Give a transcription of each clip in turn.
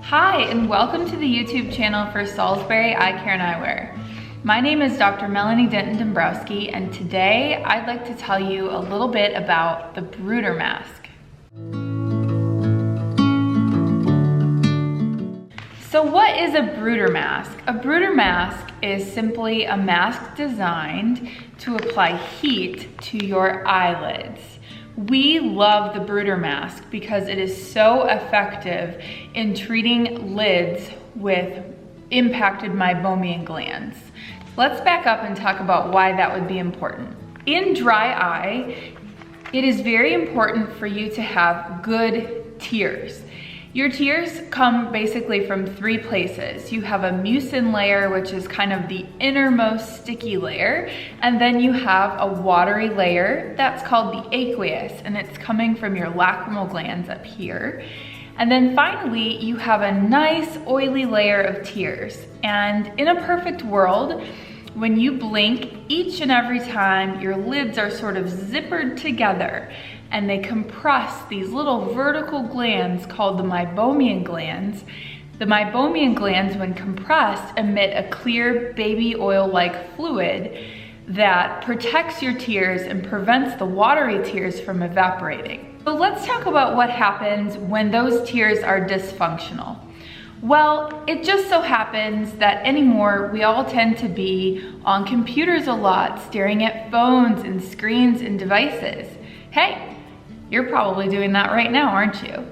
Hi, and welcome to the YouTube channel for Salisbury Eye Care and Eyewear. My name is Dr. Melanie Denton-Dombrowski, and today I'd like to tell you a little bit about the Bruder mask. So what is a Bruder mask? A Bruder mask is simply a mask designed to apply heat to your eyelids. We love the Bruder mask because it is so effective in treating lids with impacted meibomian glands. Let's back up and talk about why that would be important. In dry eye, it is very important for you to have good tears. Your tears come basically from three places. You have a mucin layer, which is kind of the innermost sticky layer, and then you have a watery layer that's called the aqueous, and it's coming from your lacrimal glands up here. And then finally, you have a nice oily layer of tears. And in a perfect world, when you blink, each and every time your lids are sort of zippered together and they compress these little vertical glands called the meibomian glands. The meibomian glands, when compressed, emit a clear baby oil-like fluid that protects your tears and prevents the watery tears from evaporating. So let's talk about what happens when those tears are dysfunctional. Well, it just so happens that anymore we all tend to be on computers a lot, staring at phones and screens and devices. Hey, you're probably doing that right now, aren't you?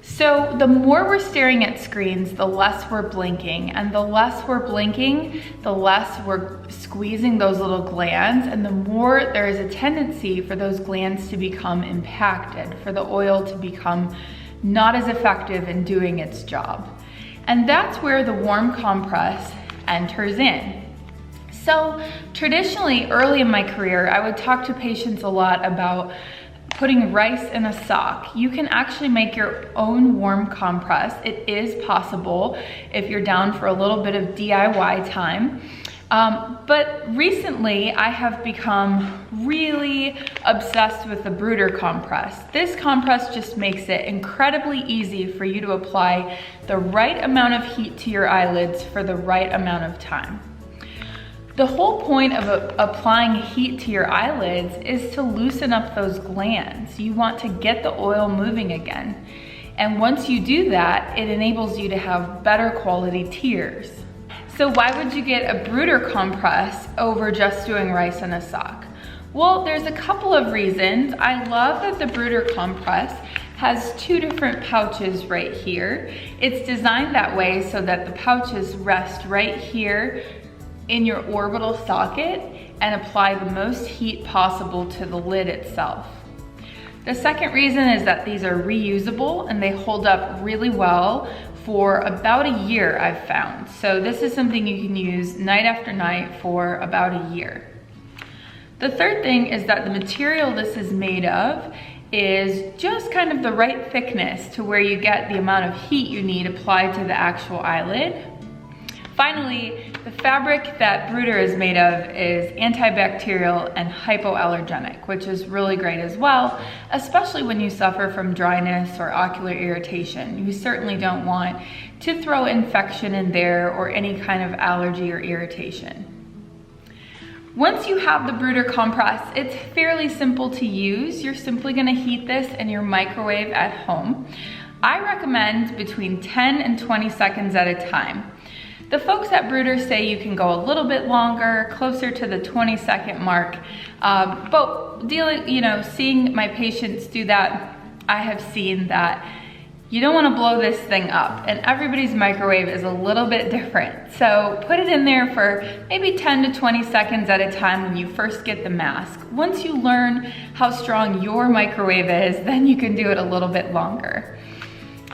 So the more we're staring at screens, the less we're blinking, and the less we're blinking, the less we're squeezing those little glands, and the more there is a tendency for those glands to become impacted, for the oil to become not as effective in doing its job. And that's where the warm compress enters in. So traditionally, early in my career, I would talk to patients a lot about putting rice in a sock. You can actually make your own warm compress. It is possible if you're down for a little bit of DIY time. But recently I have become really obsessed with the Bruder compress. This compress just makes it incredibly easy for you to apply the right amount of heat to your eyelids for the right amount of time. The whole point of applying heat to your eyelids is to loosen up those glands. You want to get the oil moving again. And once you do that, it enables you to have better quality tears. So why would you get a Bruder compress over just doing rice in a sock? Well, there's a couple of reasons. I love that the Bruder compress has two different pouches right here. It's designed that way so that the pouches rest right here in your orbital socket and apply the most heat possible to the lid itself. The second reason is that these are reusable and they hold up really well for about a year, I've found. So this is something you can use night after night for about a year. The third thing is that the material this is made of is just kind of the right thickness to where you get the amount of heat you need applied to the actual eyelid. Finally, the fabric that Bruder is made of is antibacterial and hypoallergenic, which is really great as well, especially when you suffer from dryness or ocular irritation. You certainly don't want to throw infection in there or any kind of allergy or irritation. Once you have the Bruder compress, it's fairly simple to use. You're simply gonna heat this in your microwave at home. I recommend between 10 and 20 seconds at a time. The folks at Bruder say you can go a little bit longer, closer to the 20-second mark. But seeing my patients do that, I have seen that you don't want to blow this thing up, and everybody's microwave is a little bit different. So put it in there for maybe 10 to 20 seconds at a time when you first get the mask. Once you learn how strong your microwave is, then you can do it a little bit longer.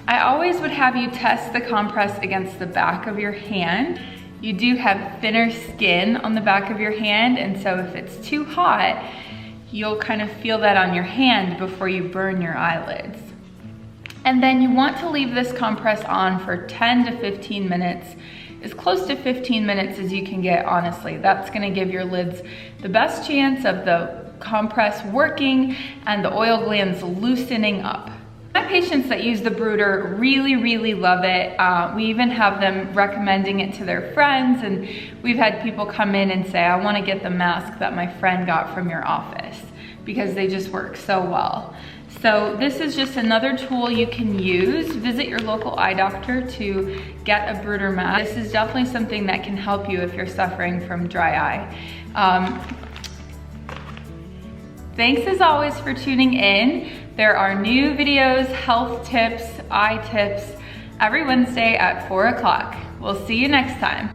I always would have you test the compress against the back of your hand. You do have thinner skin on the back of your hand, and so if it's too hot, you'll kind of feel that on your hand before you burn your eyelids. And then you want to leave this compress on for 10 to 15 minutes, as close to 15 minutes as you can get, honestly. That's gonna give your lids the best chance of the compress working and the oil glands loosening up. My patients that use the Bruder really love it. We even have them recommending it to their friends, and we've had people come in and say, I want to get the mask that my friend got from your office because they just work so well. So this is just another tool you can use. Visit your local eye doctor to get a Bruder mask. This is definitely something that can help you if you're suffering from dry eye. Thanks as always for tuning in. There are new videos, health tips, eye tips, every Wednesday at 4 o'clock. We'll see you next time.